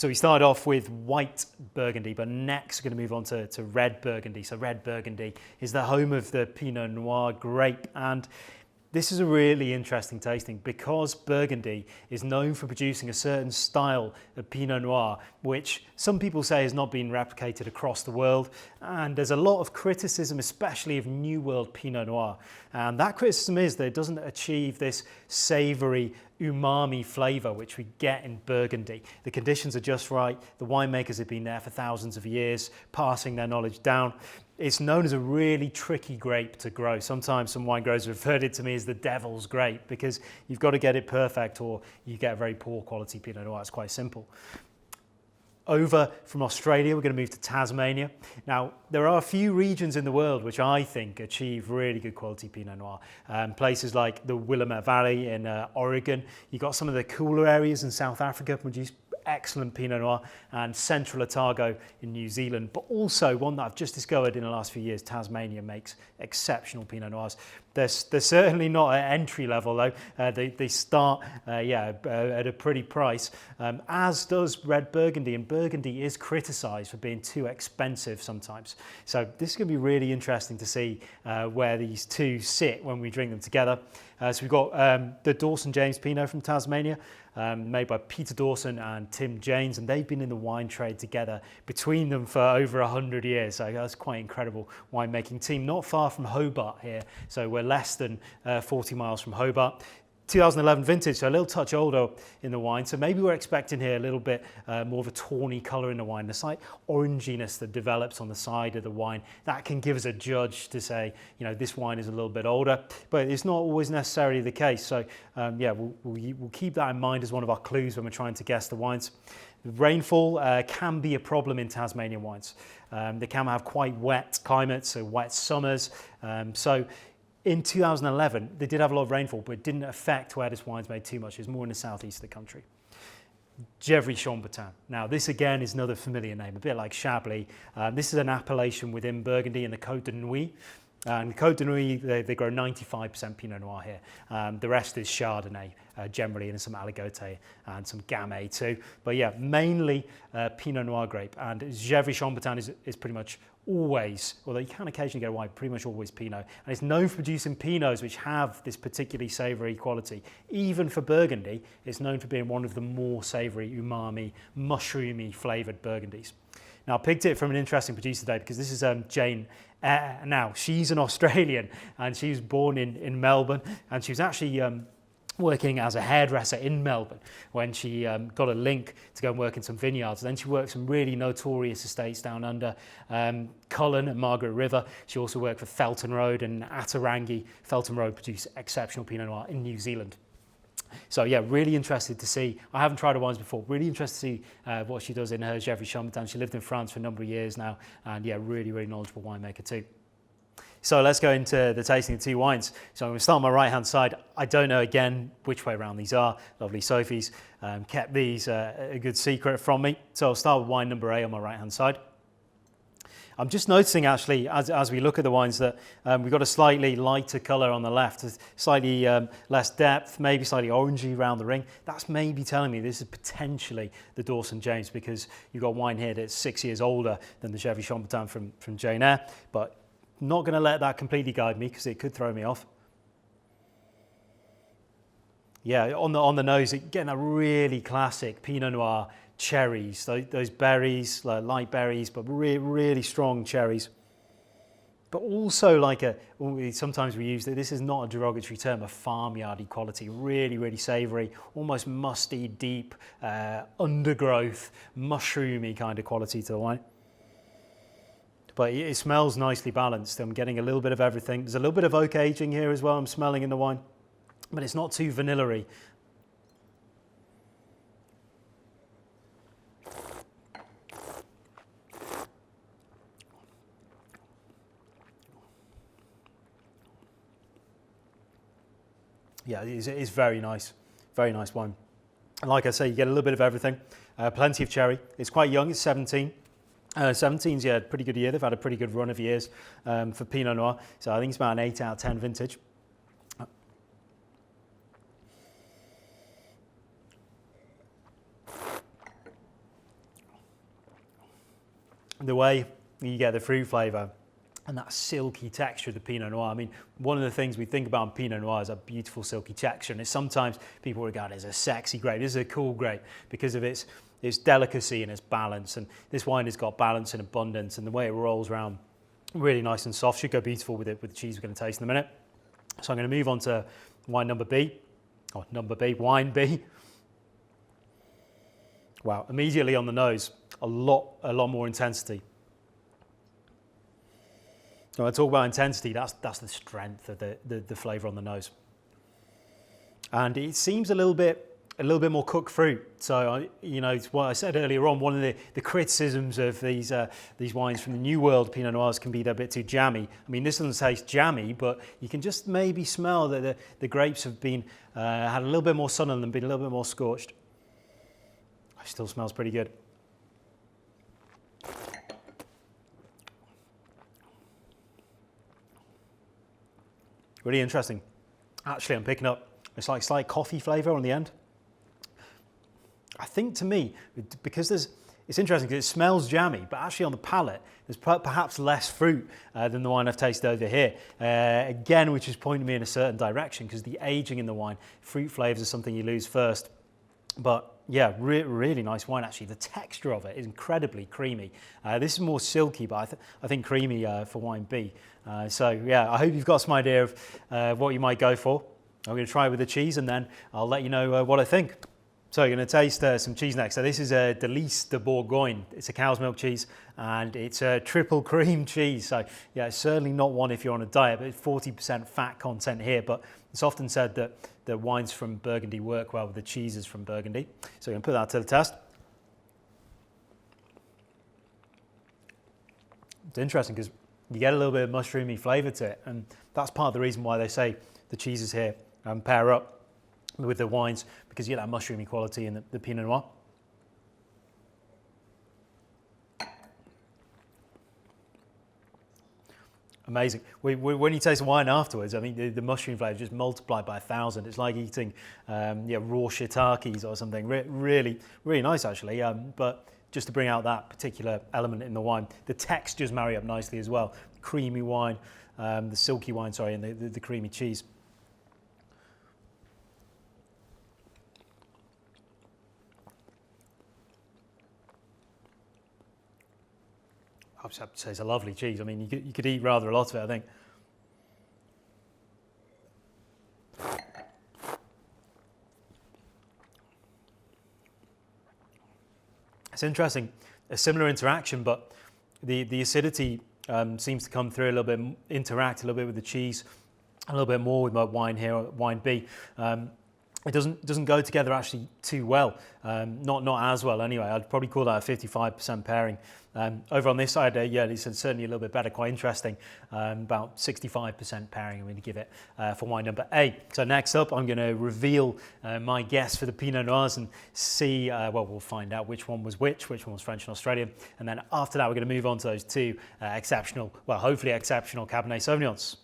So we started off with white Burgundy, but next we're going to move on to red Burgundy. So red Burgundy is the home of the Pinot Noir grape, and this is a really interesting tasting because Burgundy is known for producing a certain style of Pinot Noir, which some people say has not been replicated across the world. And there's a lot of criticism, especially of New World Pinot Noir. And that criticism is that it doesn't achieve this savoury, umami flavour which we get in Burgundy. The conditions are just right. The winemakers have been there for thousands of years, passing their knowledge down. It's known as a really tricky grape to grow. Sometimes some wine growers referred it to me as the devil's grape because you've got to get it perfect or you get a very poor quality Pinot Noir. It's quite simple. Over from Australia, we're going to move to Tasmania. Now, there are a few regions in the world which I think achieve really good quality Pinot Noir. Places like the Willamette Valley in Oregon. You've got some of the cooler areas in South Africa produce excellent Pinot Noir, and Central Otago in New Zealand, but also one that I've just discovered in the last few years, Tasmania makes exceptional Pinot Noirs. They're certainly not at entry level though. They start at a pretty price, as does red Burgundy, and Burgundy is criticised for being too expensive sometimes. So this is going to be really interesting to see where these two sit when we drink them together. So we've got the Dawson James Pinot from Tasmania, made by Peter Dawson and Tim Janes, and they've been in the wine trade together between them for over 100 years. So that's quite an incredible winemaking team, not far from Hobart here. So we're less than 40 miles from Hobart. 2011 vintage, so a little touch older in the wine. So maybe we're expecting here a little bit more of a tawny colour in the wine. The slight oranginess that develops on the side of the wine, that can give us a judge to say, you know, this wine is a little bit older, but it's not always necessarily the case. So we'll keep that in mind as one of our clues when we're trying to guess the wines. Rainfall can be a problem in Tasmanian wines. They can have quite wet climates, so wet summers. In 2011, they did have a lot of rainfall, but it didn't affect where this wine's made too much. It's more in the southeast of the country. Gevrey Schomburton. Now, this again is another familiar name, a bit like Chablis. This is an appellation within Burgundy in the Côte de Nuits. And the Côte de Nuits, they grow 95% Pinot Noir here. The rest is Chardonnay generally, and some Aligoté and some Gamay too. But yeah, mainly Pinot Noir grape. And Gevrey Schomburton is pretty much always, although you can occasionally get a wine, pretty much always Pinot. And it's known for producing Pinots which have this particularly savoury quality. Even for Burgundy, it's known for being one of the more savoury, umami, mushroomy flavoured Burgundies. Now, I picked it from an interesting producer today because this is Jane. Now, she's an Australian and she was born in Melbourne, and she was actually working as a hairdresser in Melbourne when she got a link to go and work in some vineyards. Then she worked some really notorious estates down under Cullen and Margaret River. She also worked for Felton Road and Atarangi. Felton Road produced exceptional Pinot Noir in New Zealand. So yeah, really interested to see. I haven't tried her wines before. Really interested to see what she does in her Gevrey Schomburton. She lived in France for a number of years now, and yeah, really, really knowledgeable winemaker too. So let's go into the tasting of two wines. So I'm going to start on my right-hand side. I don't know, again, which way around these are. Lovely Sophie's kept these a good secret from me. So I'll start with wine number A on my right-hand side. I'm just noticing, actually, as we look at the wines, that we've got a slightly lighter colour on the left, slightly less depth, maybe slightly orangey around the ring. That's maybe telling me this is potentially the Dawson James, because you've got wine here that's 6 years older than the Gevrey Schomburton from Jane Eyre, but not going to let that completely guide me because it could throw me off. Yeah, on the nose, getting a really classic Pinot Noir cherries, those berries, like light berries, but really strong cherries. But also sometimes we use, this is not a derogatory term, a farmyardy quality, really, really savoury, almost musty, deep, undergrowth, mushroomy kind of quality to the wine. But it smells nicely balanced. I'm getting a little bit of everything. There's a little bit of oak aging here as well, I'm smelling in the wine, but it's not too vanilla-y. Yeah, it is very nice wine. And like I say, you get a little bit of everything, plenty of cherry. It's quite young, it's 17. 17's, yeah, pretty good year. They've had a pretty good run of years for Pinot Noir. So I think it's about an 8 out of 10 vintage. the way you get the fruit flavour and that silky texture of the Pinot Noir. I mean, one of the things we think about in Pinot Noir is a beautiful silky texture, and it's sometimes people regard it as a sexy grape. This is a cool grape because of its delicacy and its balance, and this wine has got balance and abundance, and the way it rolls around, really nice and soft, should go beautiful with the cheese we're going to taste in a minute. So I'm going to move on to wine number B, wine B. Wow, immediately on the nose, a lot more intensity. When I talk about intensity, that's the strength of the flavour on the nose. And it seems a little bit more cooked fruit. So, it's what I said earlier on, one of the criticisms of these wines from the New World Pinot Noirs can be they're a bit too jammy. I mean, this doesn't taste jammy, but you can just maybe smell that the grapes have been had a little bit more sun on them, been a little bit more scorched. It still smells pretty good. Really interesting. Actually, I'm picking up a slight coffee flavour on the end. I think to me, because it's interesting because it smells jammy, but actually on the palate, there's perhaps less fruit than the wine I've tasted over here. Again, which is pointing me in a certain direction because the aging in the wine, fruit flavours are something you lose first. But yeah, really nice wine actually. The texture of it is incredibly creamy. This is more silky, but I think creamy for wine B. So yeah, I hope you've got some idea of what you might go for. I'm going to try it with the cheese and then I'll let you know what I think. So you're going to taste some cheese next. So this is a Délices de Bourgogne. It's a cow's milk cheese and it's a triple cream cheese. So yeah, it's certainly not one if you're on a diet, but it's 40% fat content here. But it's often said that the wines from Burgundy work well with the cheeses from Burgundy. So we're going to put that to the test. It's interesting because you get a little bit of mushroomy flavour to it, and that's part of the reason why they say the cheeses here pair up with the wines, because you get that mushroomy quality in the Pinot Noir. Amazing. When you taste the wine afterwards, I mean, the mushroom flavour just multiplied by 1,000. It's like eating raw shiitakes or something. Really nice, actually. But just to bring out that particular element in the wine, the textures marry up nicely as well. Creamy wine, the silky wine, sorry, and the creamy cheese. I just have to say it's a lovely cheese. I mean, you could eat rather a lot of it, I think. It's interesting, a similar interaction, but the acidity seems to come through a little bit, interact a little bit with the cheese, a little bit more with my wine here, wine B. It doesn't go together actually too well, not as well anyway. I'd probably call that a 55% pairing. Over on this side, it's certainly a little bit better, quite interesting. About 65% pairing I'm going to give it for wine number A. So next up, I'm going to reveal my guess for the Pinot Noirs and see, we'll find out which one was which one was French and Australian. And then after that, we're going to move on to those two hopefully exceptional Cabernet Sauvignons.